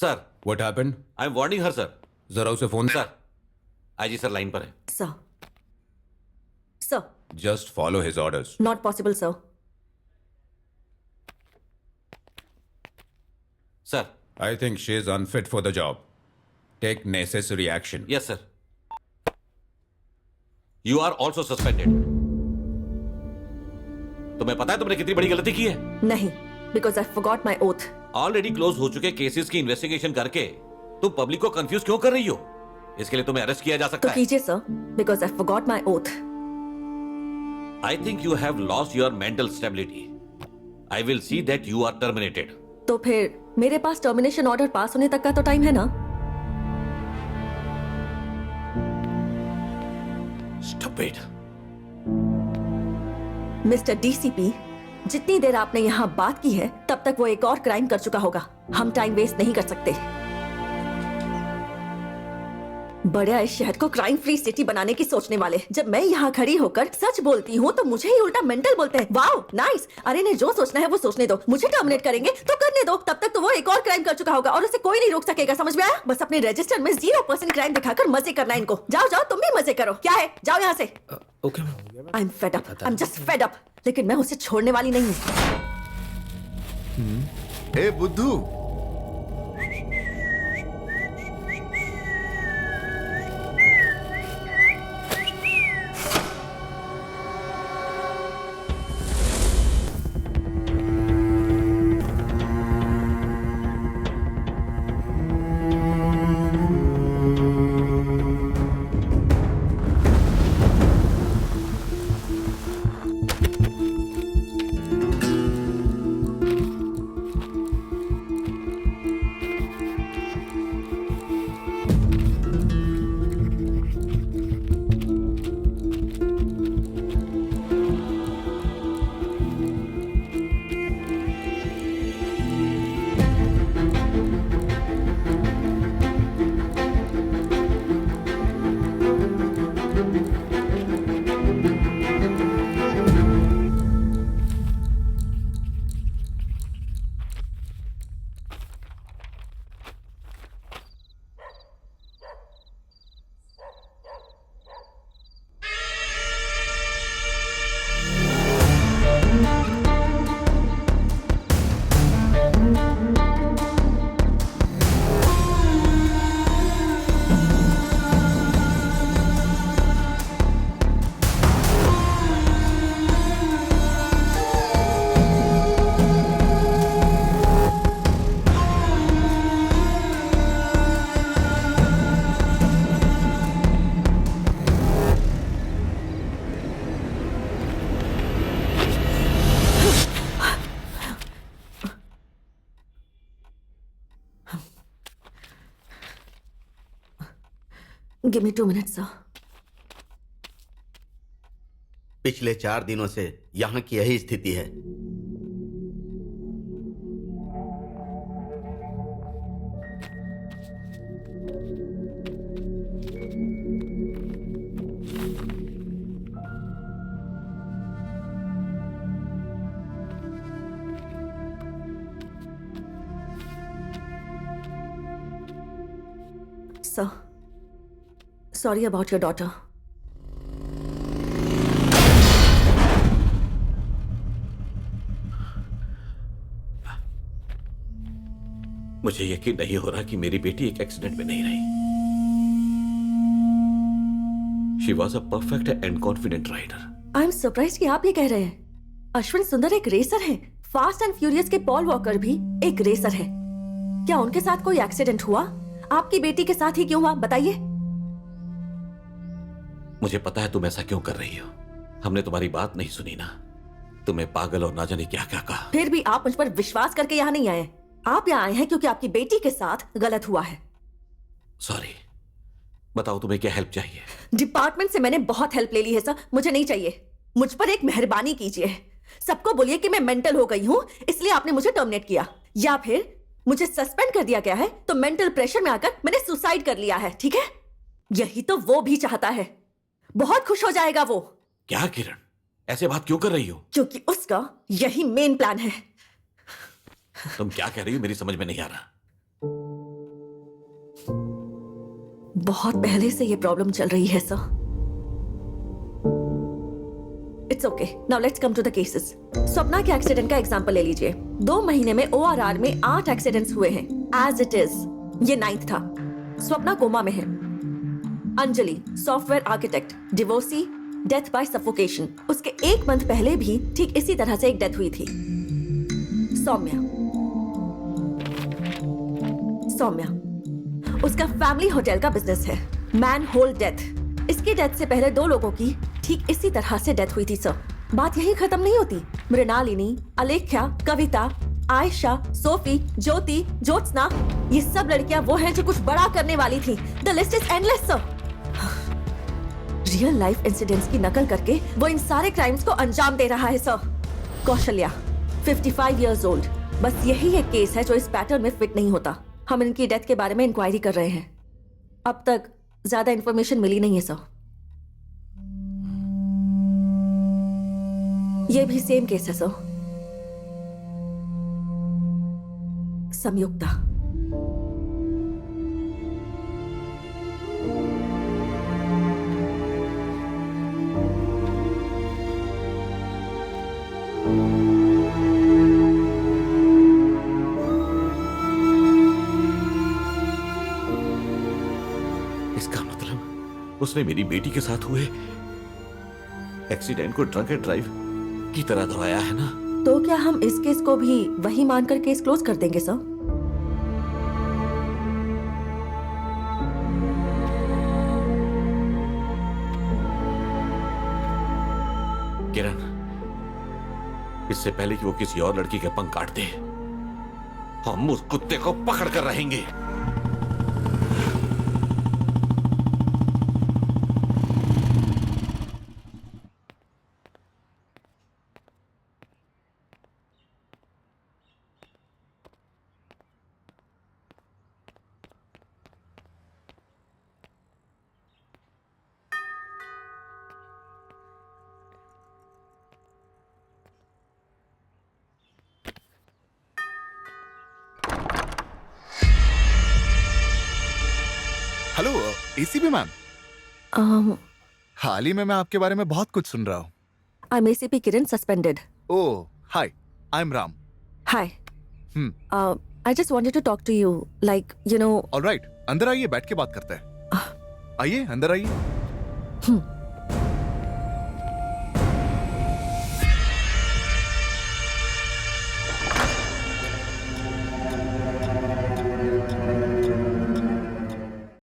Sir What happened? I am warning her sir. जरा उसे phone दे. Sir IG sir line पर है. Sir. Sir, Just follow his orders. not possible, sir. Sir. I think she is unfit for the job. Take necessary action. Yes sir. You are also suspended. तुम्हें पता है तुमने कितनी बड़ी गलती की है? नहीं, because I forgot my oath. Already close हो चुके केसेस की इन्वेस्टिगेशन करके तुम पब्लिक को कंफ्यूज क्यों कर रही हो? इसके लिए तुम्हें अरेस्ट किया जा तो सकता है. कीजिए sir, because I forgot my oath. I think you have lost your mental stability. I will see that you are terminated. तो फिर मेरे पास टर्मिनेशन ऑर्डर पास होने तक का तो टाइम है ना? स्टूपिड. मिस्टर डीसीपी, जितनी देर आपने यहाँ बात की है तब तक वो एक और क्राइम कर चुका होगा. हम टाइम वेस्ट नहीं कर सकते. बड़े इस शहर को क्राइम फ्री सिटी बनाने की सोचने वाले, जब मैं यहाँ खड़ी होकर सच बोलती हूँ तो मुझे ही उल्टा मेंटल बोलते हैं. Wow, nice. अरे ने जो सोचना है वो सोचने दो. मुझे टर्मिनेट करेंगे तो करने दो. तब तक तो वो एक और क्राइम कर चुका होगा और उसे कोई नहीं रोक सकेगा. समझ में आया? बस अपने रजिस्टर में 0% क्राइम दिखाकर मजे करना है इनको. जाओ जाओ, तुम भी मजे करो. क्या है, जाओ यहाँ से. Okay ma'am. I am fed up. I am just fed up. लेकिन मैं उसे छोड़ने वाली नहीं हूँ. हे बुद्धू, Give me 2 minutes, sir. पिछले 4 दिनों से यहाँ की यही स्थिति है. Sir, sorry about your daughter. मुझे यकीन नहीं हो रहा कि मेरी बेटी एक एक्सीडेंट में नहीं रही. She was a perfect and confident rider. I am surprise कि आप ये कह रहे हैं. अश्विन सुंदर एक रेसर है. फास्ट एंड फ्यूरियस के पॉल वॉकर भी एक रेसर है. क्या उनके साथ कोई एक्सीडेंट हुआ? आपकी बेटी के साथ ही क्यों हुआ, बताइए. मुझे पता है तुम ऐसा क्यों कर रही हो. हमने तुम्हारी बात नहीं सुनी ना. तुम्हें पागल और ना जाने क्या क्या कहा. फिर भी आप मुझ पर विश्वास करके यहाँ नहीं आए. आप यहाँ आए हैं क्योंकि आपकी बेटी के साथ गलत हुआ है. सॉरी. बताओ तुम्हें क्या हेल्प चाहिए. डिपार्टमेंट से मैंने बहुत हेल्प ले ली है सर. मुझे नहीं चाहिए. मुझ पर एक मेहरबानी कीजिए. सबको बोलिए कि मैं मेंटल हो गई हूं, इसलिए आपने मुझे टर्मिनेट किया. या फिर मुझे सस्पेंड कर दिया गया है तो मेंटल प्रेशर में आकर मैंने सुसाइड कर लिया है. ठीक है, यही तो वो भी चाहता है. बहुत खुश हो जाएगा वो. क्या किरण, ऐसे बात क्यों कर रही हो? क्योंकि उसका यही मेन प्लान है. तुम क्या कह रही हो मेरी समझ में नहीं आ रहा. बहुत पहले से ये प्रॉब्लम चल रही है sir. It's okay, now let's come to the cases. Swapna के एक्सीडेंट का एग्जांपल ले लीजिए। 2 महीने में ORR में 8 एक्सीडेंट्स हुए हैं। एज इट इज ये 9th था। स्वप्ना कोमा में है। Anjali software architect, divorcee, death by suffocation. उसके 1 मंथ पहले भी ठीक इसी तरह से एक डेथ हुई थी। सौम्या उसका फैमिली होटल का बिजनेस है। Manhole death. इसकी डेथ से पहले 2 लोगों की ठीक इसी तरह से डेथ हुई थी सर। बात यही खत्म नहीं होती। मृणालिनी, अलेख्या, कविता, आयशा, सोफी, ज्योति, ज्योत्सना, ये सब लड़कियां वो हैं जो कुछ बड़ा करने वाली थी। The list is endless sir. Real life incidents की नकल करके वो इन सारे क्राइम्स को अंजाम दे रहा है सर। Kaushalya 55 years old. बस यही एक केस है जो इस पैटर्न में फिट नहीं होता। हम इनकी डेथ के बारे में इंक्वायरी कर रहे हैं। अब तक ज्यादा इंफॉर्मेशन मिली नहीं है सर। ये भी सेम केस है सर। संयुक्ता। इसका मतलब उसने मेरी बेटी के साथ हुए एक्सीडेंट को ड्रंक एंड ड्राइव की तरह दोहराया है ना? तो क्या हम इस केस को भी वही मानकर केस क्लोज कर देंगे सर? किरण, इससे पहले कि वो किसी और लड़की के पंख काट दे, हम उस कुत्ते को पकड़ कर रहेंगे। Hello ACP ma'am. हाल ही में मैं आपके बारे में बहुत कुछ सुन रहा हूँ। I am ACP Kiran suspended. Oh hi, I am Ram. Hi. I just wanted to talk to you, like, you know. Alright, अंदर आइए, बैठ के बात करते हैं। आइए अंदर आइए।